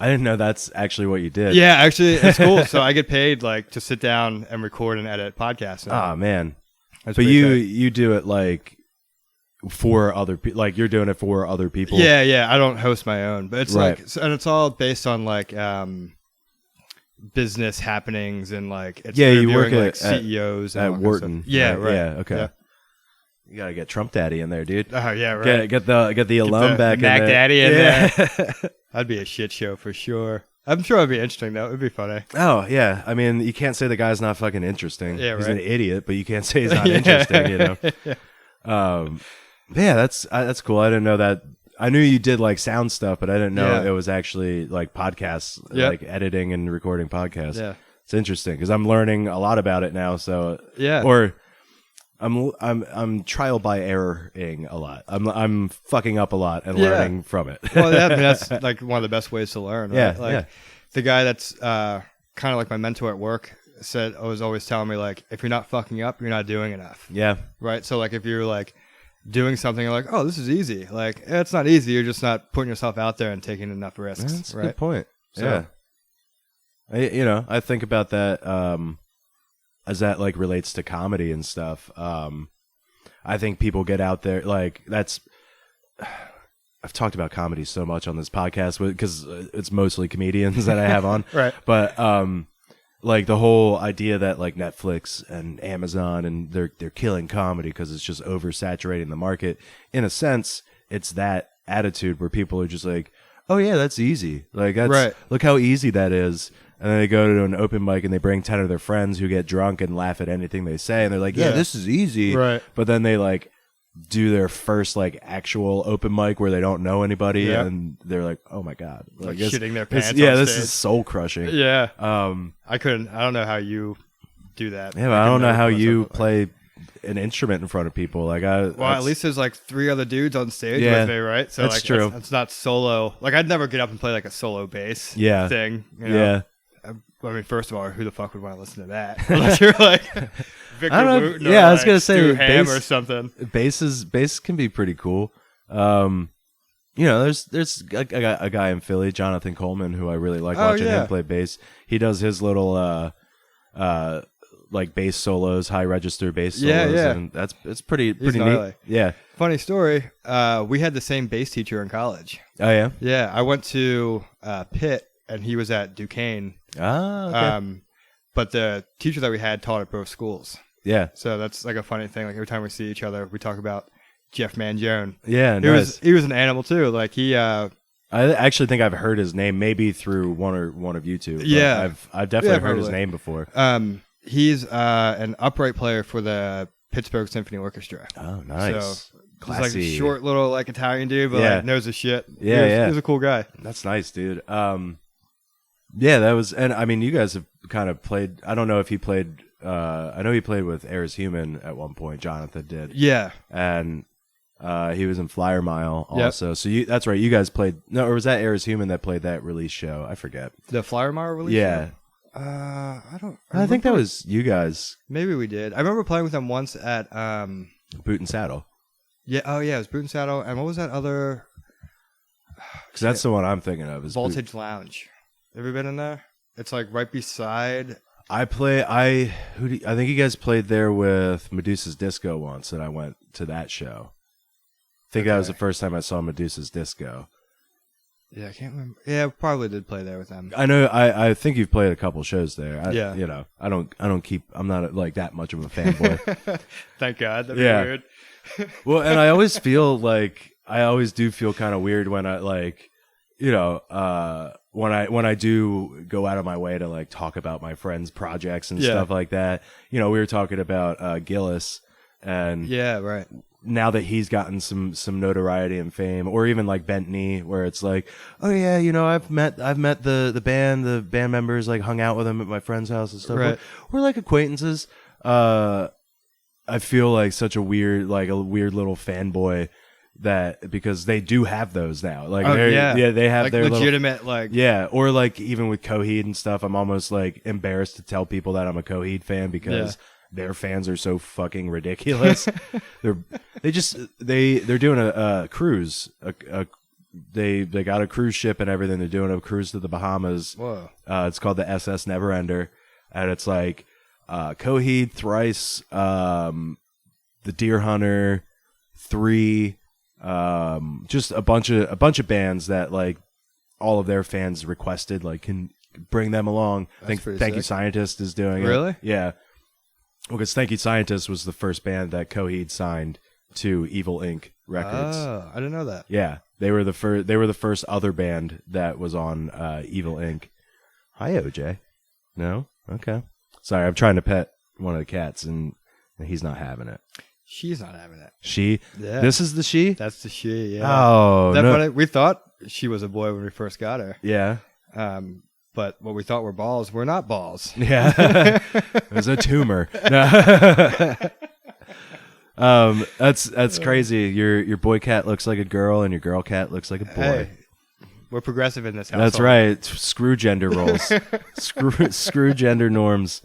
I didn't know that's actually what you did. Yeah, actually, it's cool. So I get paid like to sit down and record and edit podcasts. Oh man, but you do it like for other people, like you're doing it for other people. Yeah. I don't host my own, but it's like, and it's all based on like business happenings and like it's you work like CEOs at Wharton. Yeah, right. Yeah, okay. Yeah. You gotta get Trump Daddy in there, dude. Oh yeah, right. Get the alum back Mac in there. Daddy in there. That'd be a shit show for sure. I'm sure it'd be interesting though. It'd be funny. Oh yeah, I mean, you can't say the guy's not fucking interesting. Yeah, he's right. an idiot, but you can't say he's not interesting. You know. Yeah, that's cool. I didn't know that. I knew you did like sound stuff, but I didn't know it was actually like podcasts, like editing and recording podcasts. Yeah, it's interesting because I'm learning a lot about it now. So or I'm trial by erroring a lot. I'm fucking up a lot and learning from it. Well, that's like one of the best ways to learn. Right? Yeah, like the guy that's kind of like my mentor at work was always telling me like, if you're not fucking up, you're not doing enough. Yeah. Right. So like if you're like doing something, you're like, oh, this is easy. Like it's not easy. You're just not putting yourself out there and taking enough risks. That's a good point. So, yeah. I think about that. As that like relates to comedy and stuff, I think people get out there like that's. I've talked about comedy so much on this podcast because it's mostly comedians that I have on, right? But like the whole idea that like Netflix and Amazon and they're killing comedy because it's just oversaturating the market. In a sense, it's that attitude where people are just like, "Oh yeah, that's easy. Like that's look how easy that is." And then they go to an open mic and they bring 10 of their friends who get drunk and laugh at anything they say. And they're like, yeah, this is easy. Right. But then they like do their first like actual open mic where they don't know anybody. And they're like, oh my God. Like shitting their pants. Yeah, this is soul crushing. Yeah. I don't know how you do that. Yeah, but I don't know how you play an instrument in front of people. Like at least there's like 3 other dudes on stage with me, right? So that's like true. It's not solo. Like I'd never get up and play like a solo bass thing. You know? Yeah. I mean, first of all, who the fuck would want to listen to that? Unless you're like Victor Wooten or I was gonna say Stu Ham or something. Bass can be pretty cool. There's a guy in Philly, Jonathan Coleman, who I really like watching him play bass. He does his little like bass solos, high register bass solos, and it's pretty neat. Yeah. Funny story. We had the same bass teacher in college. Oh yeah. Yeah, I went to Pitt, and he was at Duquesne. Ah. Okay. But the teacher that we had taught at both schools. Yeah. So that's like a funny thing. Like every time we see each other, we talk about Jeff Mangione. Yeah, he was an animal too. Like he. I actually think I've heard his name maybe through one of you two. Yeah, I've definitely heard his name before. He's an upright player for the Pittsburgh Symphony Orchestra. Oh, nice. So classy. He's like a short little like Italian dude, but like knows his shit. Yeah, He's a cool guy. That's nice, dude. Yeah, that was, and I mean, you guys have kind of played. I don't know if he played. I know he played with Ares Human at one point. Jonathan did. Yeah, and he was in Flyer Mile also. Yep. So that's right. You guys played. No, or was that Ares Human that played that release show? I forget. The Flyer Mile release. Yeah. Show? I don't. I think that was you guys. Maybe we did. I remember playing with them once at Boot and Saddle. Yeah. Oh yeah, it was Boot and Saddle. And what was that other? Because that's the one I'm thinking of. Is Voltage Lounge. Ever been in there? It's like right beside. I think you guys played there with Medusa's Disco once, and I went to that show. I think that was the first time I saw Medusa's Disco. Yeah, I can't remember. Yeah, probably did play there with them. I know. I think you've played a couple shows there. Yeah. I'm not like that much of a fanboy. Thank God. That'd be weird. Well, and I always feel like I always do feel kind of weird when I like, when I do go out of my way to like talk about my friends' projects and stuff like that. We were talking about Gillis, and yeah, right. Now that he's gotten some notoriety and fame, or even like Bent Knee, where it's like, oh yeah, I've met the band members, like hung out with them at my friend's house and stuff. Right. We're like acquaintances. I feel like such a weird little fanboy because they do have those now. Like, they have like their legitimate or like even with Coheed and stuff, I'm almost like embarrassed to tell people that I'm a Coheed fan because their fans are so fucking ridiculous. they're doing a cruise. They got a cruise ship and everything. They're doing a cruise to the Bahamas. Whoa. It's called the SS Neverender, and it's like Coheed, Thrice, the Deer Hunter, 3, just a bunch of bands that like all of their fans requested, like, can bring them along. I think Thank You Scientist is doing it. Really? Yeah. Well, because Thank You Scientist was the first band that Coheed signed to Evil Inc. Records. Oh, I didn't know that. Yeah, they were the first. They were the first other band that was on Evil Inc. Hi, OJ. No, okay. Sorry, I'm trying to pet one of the cats, and he's not having it. She's not having it. She? Yeah. This is the she? That's the she, yeah. Oh, no. We thought she was a boy when we first got her. Yeah. But what we thought were balls were not balls. Yeah. It was a tumor. That's crazy. Your boy cat looks like a girl, and your girl cat looks like a boy. Hey, we're progressive in this household. That's right. Screw gender roles. Screw gender norms.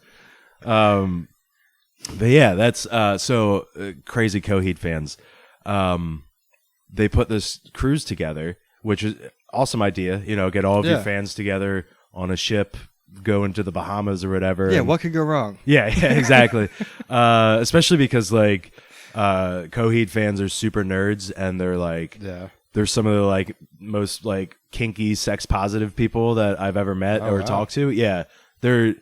But yeah, that's crazy Coheed fans. They put this cruise together, which is awesome idea. Get all of your fans together on a ship, go into the Bahamas or whatever. Yeah, what could go wrong? Yeah, exactly. Especially because like Coheed fans are super nerds, and they're like, they're some of the like most like kinky, sex positive people that I've ever met or talked to. Yeah, there's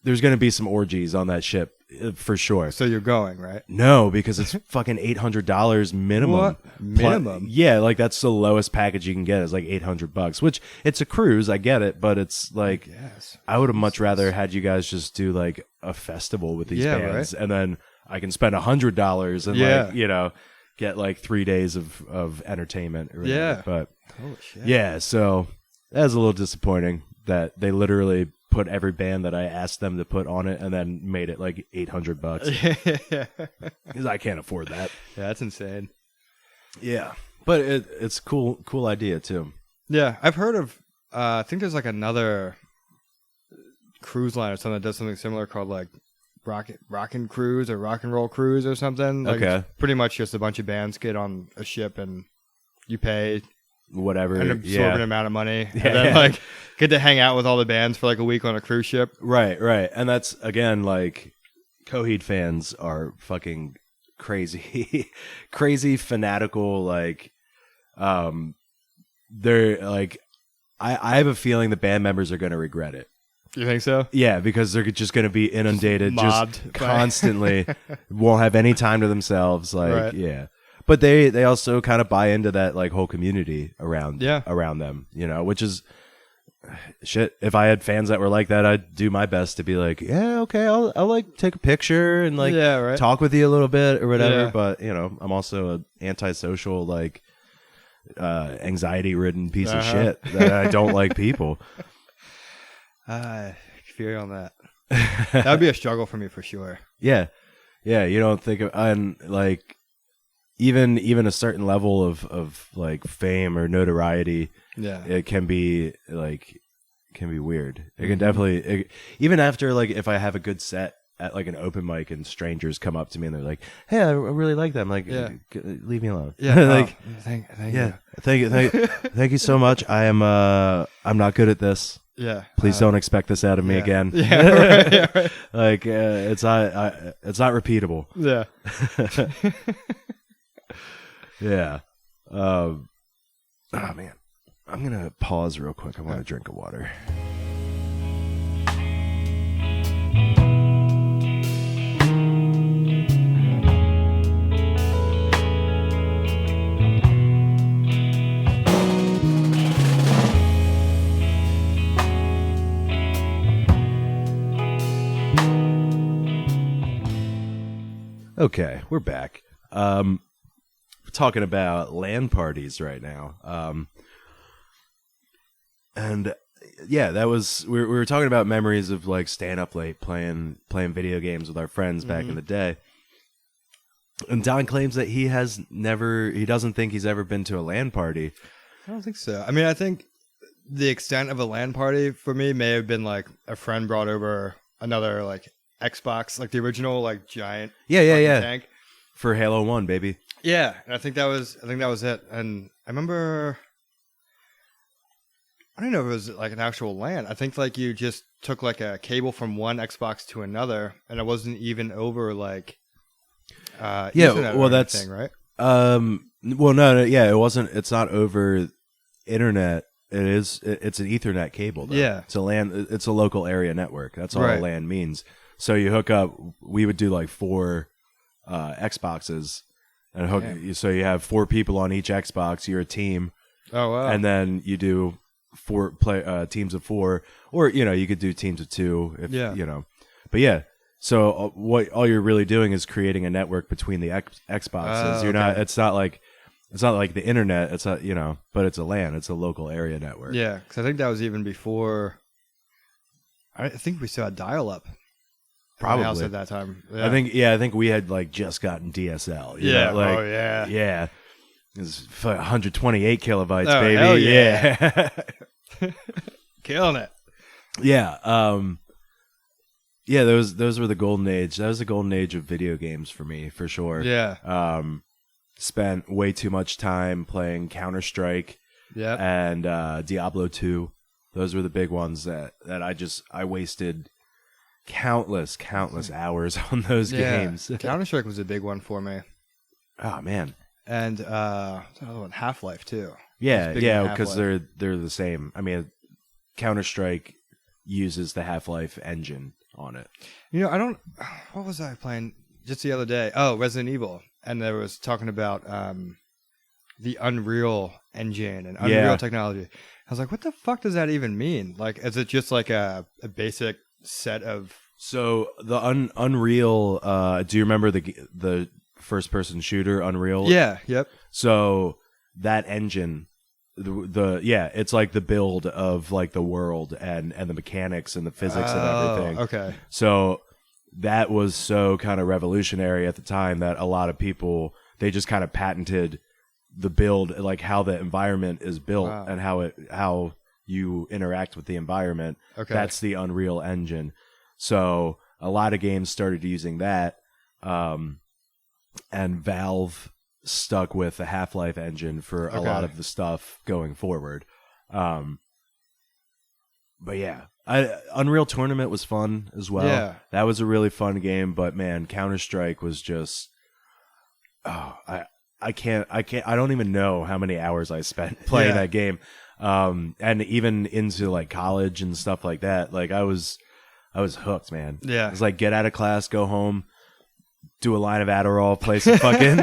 going to be some orgies on that ship for sure. So you're going, right? No, because it's fucking $800 minimum. What? Minimum? Yeah, like that's the lowest package you can get is like $800, which it's a cruise. I get it, but it's like I would have much rather had you guys just do like a festival with these bands, and then I can spend $100 and like get like 3 days of entertainment. Or whatever. But holy shit. Yeah, so that's a little disappointing that they literally put every band that I asked them to put on it and then made it like $800 because I can't afford that. Yeah, that's insane. Yeah, but it's cool idea too. Yeah, I've heard of I think there's like another cruise line or something that does something similar called like Rockin' Cruise or Rock and Roll Cruise or something. Like, it's pretty much just a bunch of bands get on a ship and you pay whatever an absorbent amount of money, and then like get to hang out with all the bands for like a week on a cruise ship. Right. And that's again like Coheed fans are fucking crazy, crazy fanatical. Like, they're like, I have a feeling the band members are going to regret it. You think so? Yeah, because they're just going to be inundated, just constantly. Won't have any time to themselves. Like, yeah. But they also kind of buy into that like whole community around them, which is shit. If I had fans that were like that, I'd do my best to be like, yeah, okay, I'll like take a picture and like talk with you a little bit or whatever. Yeah. But I'm also an antisocial, like anxiety-ridden piece of shit that I don't like people. I feel you on that. That would be a struggle for me for sure. Yeah. You don't think of and like. Even a certain level of like fame or notoriety, it can be weird. It can definitely even after like if I have a good set at like an open mic and strangers come up to me and they're like, "Hey, I really like that." I'm like, "Leave me alone." Yeah, like thank you so much. I'm not good at this. Yeah, please don't expect this out of me again. Yeah, right. Like it's not repeatable. Yeah. Yeah. Oh man. I'm gonna pause real quick. I want a drink of water. Okay, we're back. We're talking about LAN parties right now. And yeah, that was we were talking about memories of like staying up late playing video games with our friends back in the day. And Don claims that he doesn't think he's ever been to a LAN party. I don't think so. I mean, I think the extent of a LAN party for me may have been like a friend brought over another like Xbox, like the original like giant tank for Halo 1, baby. Yeah, and I think that was it. And I remember, I don't know if it was like an actual LAN. I think like you just took like a cable from one Xbox to another, and it wasn't even over like Ethernet or that's anything, right? Well, no, yeah, it wasn't. It's not over internet. It's an Ethernet cable, though. Yeah. It's a LAN. It's a local area network. That's all Right. a LAN means. So you hook up. We would do like 4 Xboxes, and hook. Damn. So you have 4 people on each Xbox. You're a team, Oh wow! and then you do 4 teams of 4, or you could do teams of 2. If, but yeah. So what all you're really doing is creating a network between the Xboxes. You're not. It's not like the internet. It's not but it's a LAN. It's a local area network. Yeah, because I think that was even before. I think we still had dial-up. Probably in my house at that time. Yeah. I think we had like just gotten DSL. Yeah. Like, oh yeah. Yeah. It was 128 kilobytes, Oh, baby. hell Yeah. Killing it. Yeah. Yeah, those were the golden age. That was the golden age of video games for me, for sure. Yeah. Spent way too much time playing Counter-Strike and Diablo 2. Those were the big ones that I wasted countless hours on those games. Counter-Strike was a big one for me. Oh man. And another one, Half-Life too. Yeah, because they're the same. I mean, Counter-Strike uses the Half-Life engine on it. What was I playing just the other day? Oh, Resident Evil. And there was talking about the Unreal engine and Unreal technology. I was like, what the fuck does that even mean? Like, is it just like a basic set of... So the Unreal, do you remember the first-person shooter Unreal? Yeah, yep. So that engine... it's like the build of like the world and the mechanics and the physics of everything. Okay. So that was so kind of revolutionary at the time that a lot of people, they just kind of patented the build, like how the environment is built and how you interact with the environment. Okay. That's the Unreal Engine. So a lot of games started using that, and Valve stuck with the Half-Life engine for a lot of the stuff going forward. But yeah, Unreal Tournament was fun as well. Yeah. That was a really fun game, but man, Counter-Strike was just, I don't even know how many hours I spent playing that game. And even into like college and stuff like that, like I was hooked, man. Yeah. It was like get out of class, go home, do a line of Adderall, play some fucking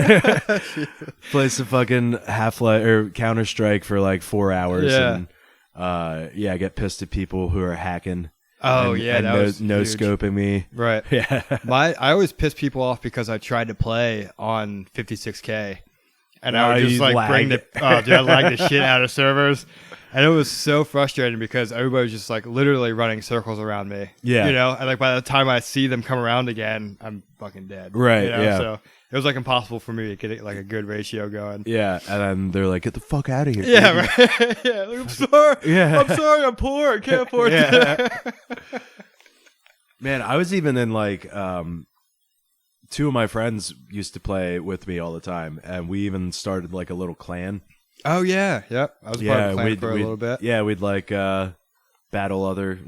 Half-Life or Counter-Strike for like 4 hours, and get pissed at people who are hacking. Oh, and that was no huge. scoping me. Right. Yeah. I always piss people off because I tried to play on 56K, and I would just like lagged. I lagged the shit out of servers. And it was so frustrating because everybody was just like literally running circles around me. Yeah. And like by the time I see them come around again, I'm fucking dead. Right, yeah. So it was like impossible for me to get like a good ratio going. Yeah, and then they're like, "Get the fuck out of here!" Yeah, right. Yeah, like, I'm sorry. Yeah. I'm sorry. I'm poor. I can't afford it. Man, I was even in like 2 of my friends used to play with me all the time, and we even started like a little clan. Oh yeah, yep. I was part of the clan for a little bit. Yeah, we'd like battle other,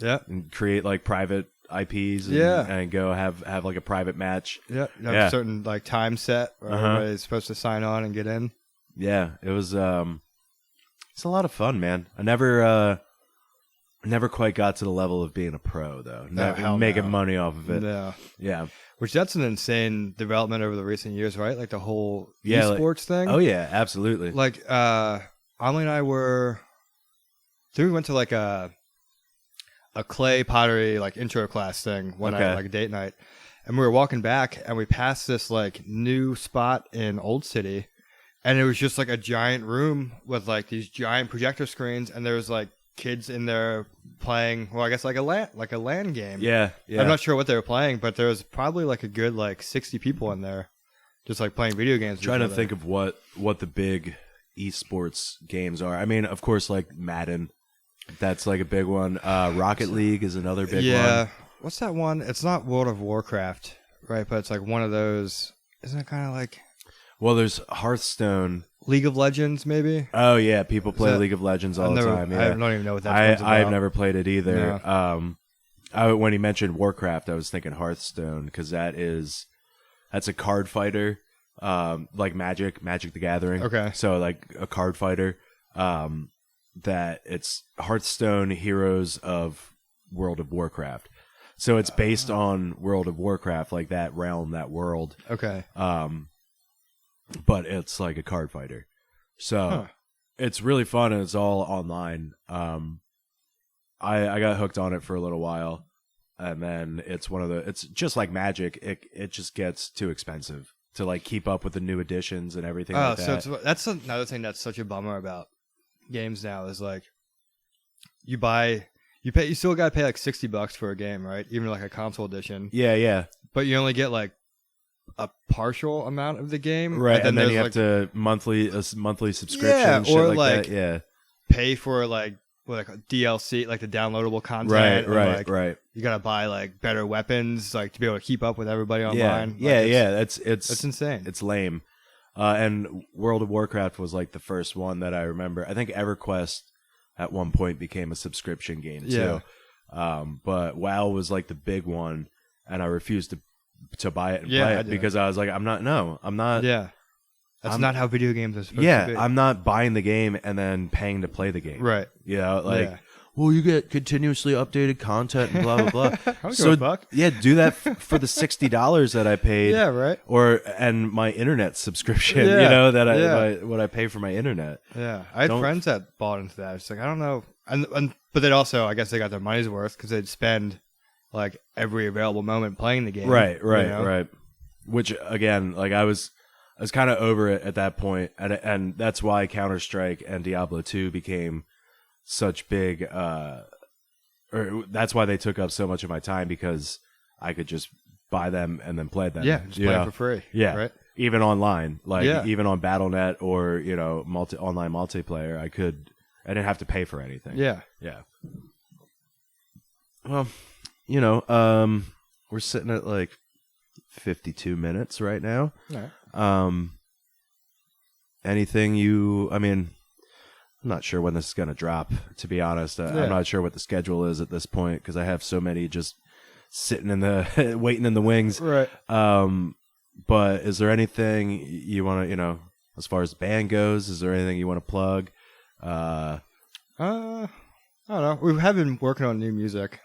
Yeah, and create like private IPs. And, and go have like a private match. Yeah, a certain like time set where everybody's supposed to sign on and get in. Yeah, it was. It's a lot of fun, man. I never quite got to the level of being a pro though. Making money off of it. No. Yeah. Which that's an insane development over the recent years, right? Like the whole esports thing. Oh yeah, absolutely. Like Amelie and I we went to like a clay pottery like intro class thing one night, like a date night. and we were walking back, and we passed this like new spot in Old City, and it was just like a giant room with like these giant projector screens, and there was like kids in there playing. Well, I guess like a LAN game. Yeah. I'm not sure what they were playing, but there was probably like a good like 60 people in there, just like playing video games. Trying to think of what the big esports games are. I mean, of course, like Madden. That's like a big one. Rocket League is another big one. Yeah. What's that one? It's not World of Warcraft, right? But it's like one of those. Isn't it kind of like... Well, there's Hearthstone. League of Legends, maybe? Oh, yeah. People play League of Legends all the time. Yeah. I don't even know what that's about. I've never played it either. No. When he mentioned Warcraft, I was thinking Hearthstone, because that's a card fighter, like Magic the Gathering. Okay. So like a card fighter. That it's Hearthstone Heroes of World of Warcraft. So it's based on World of Warcraft, like that realm, that world. Okay. But it's like a card fighter. So it's really fun, and it's all online. I got hooked on it for a little while, and then it's just like Magic. It just gets too expensive to like keep up with the new editions and everything like that. So that's another thing that's such a bummer about games now is like you still gotta pay like $60 for a game, right? Even like a console edition. Yeah. But you only get like a partial amount of the game, right? And then you have to monthly subscription, yeah, shit or like that. Yeah, pay for like DLC, like the downloadable content. Right. You gotta buy like better weapons, like to be able to keep up with everybody online. Yeah. It's insane. It's lame. And World of Warcraft was like the first one that I remember. I think EverQuest at one point became a subscription game too. But WoW was like the big one, and I refused to buy it and play it because I was like, I'm not. Yeah, that's not how video games are supposed to be. I'm not buying the game and then paying to play the game. Right. You know, well, you get continuously updated content and blah blah blah. I don't give a fuck. Yeah, do that for the $60 that I paid. Yeah, right. And my internet subscription. Yeah. You know that what I pay for my internet. Yeah, I had friends that bought into that. It's like I don't know, but they'd also, I guess they got their money's worth because they'd spend like every available moment playing the game. Right. Which again, like I was kind of over it at that point, and that's why Counter-Strike and Diablo 2 became such big, or that's why they took up so much of my time, because I could just buy them and then play them. Yeah, just play it for free. Yeah, right. Even online, even on BattleNet or online multiplayer, I didn't have to pay for anything. Yeah. Well, we're sitting at like 52 minutes right now. All right. I'm not sure when this is going to drop, to be honest. I'm not sure what the schedule is at this point, because I have so many just sitting waiting in the wings. Right. But is there anything you want to, as far as the band goes, is there anything you want to plug? I don't know. We have been working on new music.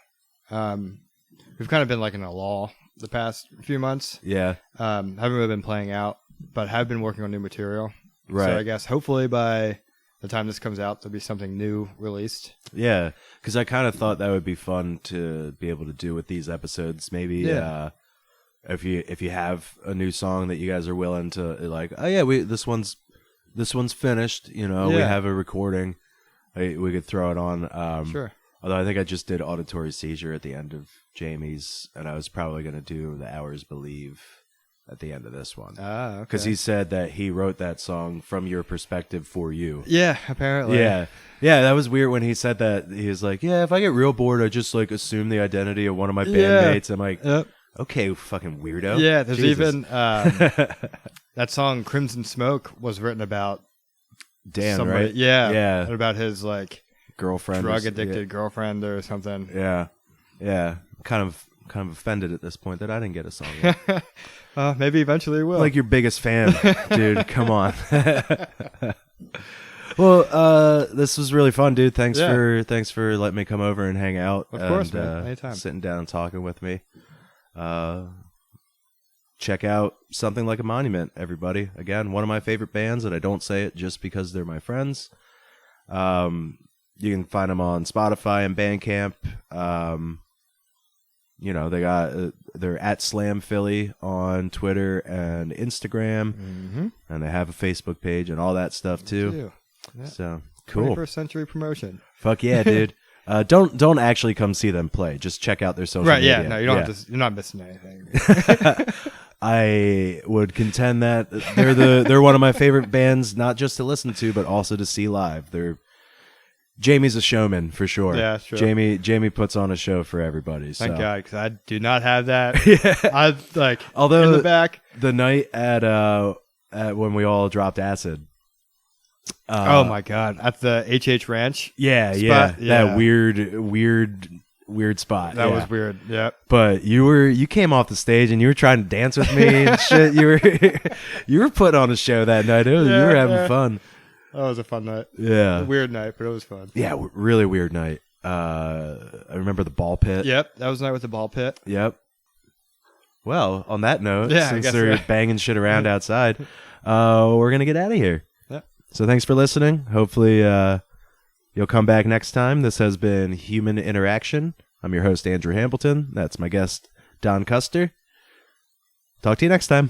We've kind of been like in a lull the past few months. Yeah. Haven't really been playing out, but have been working on new material. Right. So I guess hopefully by the time this comes out, there'll be something new released. Yeah, because I kind of thought that would be fun to be able to do with these episodes. Maybe if you have a new song that you guys are willing to, like, oh yeah, this one's finished. We have a recording. We could throw it on. Sure. Although I think I just did Auditory Seizure at the end of Jamie's, and I was probably going to do The Hours Believe at the end of this one. Okay. Because he said that he wrote that song from your perspective for you. Yeah, apparently. Yeah, that was weird when he said that. He was like, yeah, if I get real bored, I just like assume the identity of one of my bandmates. I'm like, okay, fucking weirdo. Yeah, there's even that song Crimson Smoke was written about Dan, somebody, right? Yeah. And about his like girlfriend, drug-addicted girlfriend or something. Yeah. Kind of offended at this point that I didn't get a song yet. Maybe eventually will. Like your biggest fan, dude. Come on. Well, this was really fun, dude. Thanks for letting me come over and hang out. Of course, man. Anytime. Sitting down and talking with me. Check out Something Like a Monument, everybody. Again, one of my favorite bands, and I don't say it just because they're my friends. You can find them on Spotify and Bandcamp. you know, they got they're at Slam Philly on Twitter and Instagram, and they have a Facebook page and all that stuff too. Yeah. So cool. 21st century promotion. Fuck yeah, dude. Don't actually come see them play. Just check out their social media. Right? Yeah. No, you don't have to. You're not missing anything. I would contend that they're one of my favorite bands, not just to listen to, but also to see live. Jamie's a showman for sure. Yeah, sure. Jamie puts on a show for everybody. Thank so. God, because I do not have that. Yeah. I like although in the back. The night at when we all dropped acid. Oh my God! At the HH Ranch. Yeah, spot? That weird spot. That was weird. Yep. But you came off the stage and you were trying to dance with me and shit. You were putting on a show that night. You were having fun. That was a fun night. Yeah. A weird night, but it was fun. Yeah, really weird night. I remember the ball pit. Yep, that was the night with the ball pit. Yep. Well, on that note, Yeah, since they're banging shit around outside, we're going to get out of here. Yep. So thanks for listening. Hopefully you'll come back next time. This has been Human Interaction. I'm your host, Andrew Hambleton. That's my guest, Don Custer. Talk to you next time.